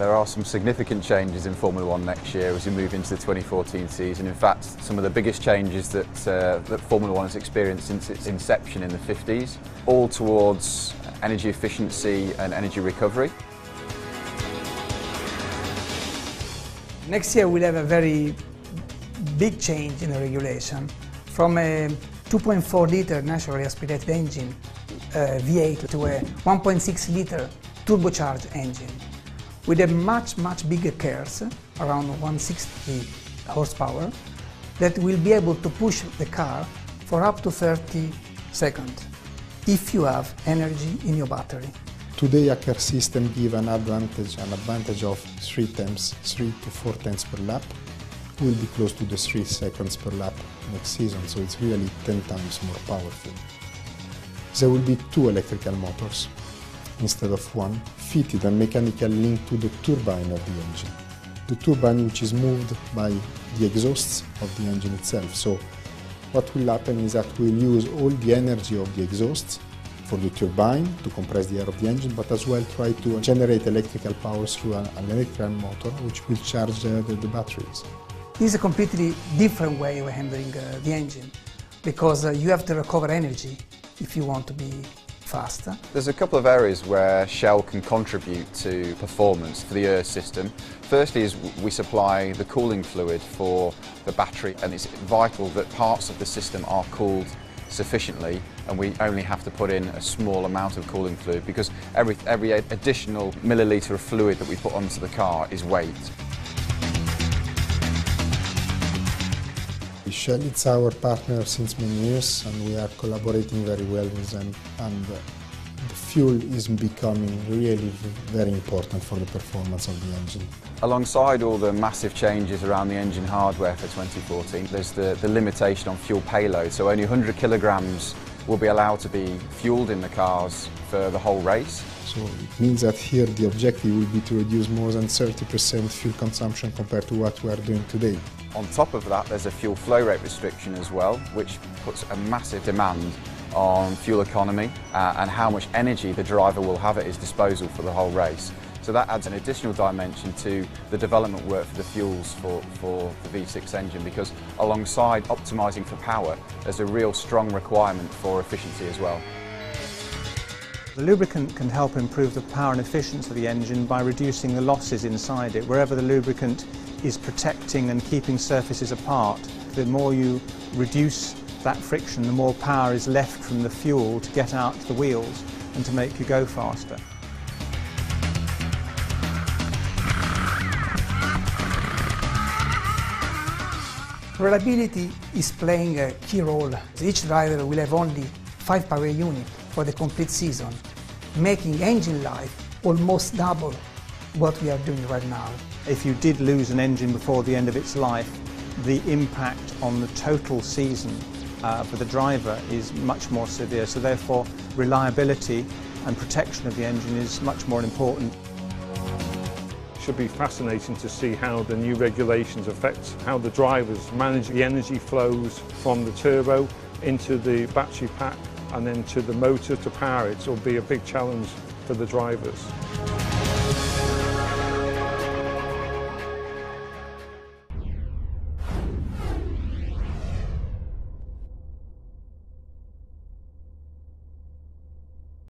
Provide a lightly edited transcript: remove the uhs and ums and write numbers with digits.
There are some significant changes in Formula One next year as we move into the 2014 season. In fact, some of the biggest changes that Formula One has experienced since its inception in the 50s, all towards energy efficiency and energy recovery. Next year we'll have a very big change in the regulation from a 2.4 litre naturally aspirated engine V8 to a 1.6 litre turbocharged engine with a much bigger cars, around 160 horsepower, that will be able to push the car for up to 30 seconds if you have energy in your battery. Today a car system gives an advantage of 3 to 4 tenths per lap. Will be close to the 3 seconds per lap next season, so it's really 10 times more powerful. There will be 2 electrical motors instead of 1, fitted and mechanically linked to the turbine of the engine. The turbine which is moved by the exhausts of the engine itself. So what will happen is that we'll use all the energy of the exhausts for the turbine to compress the air of the engine, but as well try to generate electrical power through an electrical motor which will charge the batteries. This is a completely different way of handling the engine, because you have to recover energy if you want to be faster. There's a couple of areas where Shell can contribute to performance for the ERS system. Firstly is we supply the cooling fluid for the battery, and it's vital that parts of the system are cooled sufficiently, and we only have to put in a small amount of cooling fluid because every additional milliliter of fluid that we put onto the car is weight. Shell is our partner since many years, and we are collaborating very well with them, and the fuel is becoming really very important for the performance of the engine. Alongside all the massive changes around the engine hardware for 2014, there's the limitation on fuel payload, so only 100 kilograms will be allowed to be fueled in the cars for the whole race. So it means that here the objective will be to reduce more than 30% fuel consumption compared to what we are doing today. On top of that, there's a fuel flow rate restriction as well, which puts a massive demand on fuel economy and how much energy the driver will have at his disposal for the whole race. So that adds an additional dimension to the development work for the fuels for the V6 engine, because alongside optimising for power, there's a real strong requirement for efficiency as well. The lubricant can help improve the power and efficiency of the engine by reducing the losses inside it. Wherever the lubricant is protecting and keeping surfaces apart, the more you reduce that friction, the more power is left from the fuel to get out to the wheels and to make you go faster. Reliability is playing a key role. Each driver will have only 5 power units for the complete season, making engine life almost double what we are doing right now. If you did lose an engine before the end of its life, the impact on the total season for the driver is much more severe, so therefore reliability and protection of the engine is much more important. It should be fascinating to see how the new regulations affect how the drivers manage the energy flows from the turbo into the battery pack and then to the motor to power it. It will be a big challenge for the drivers.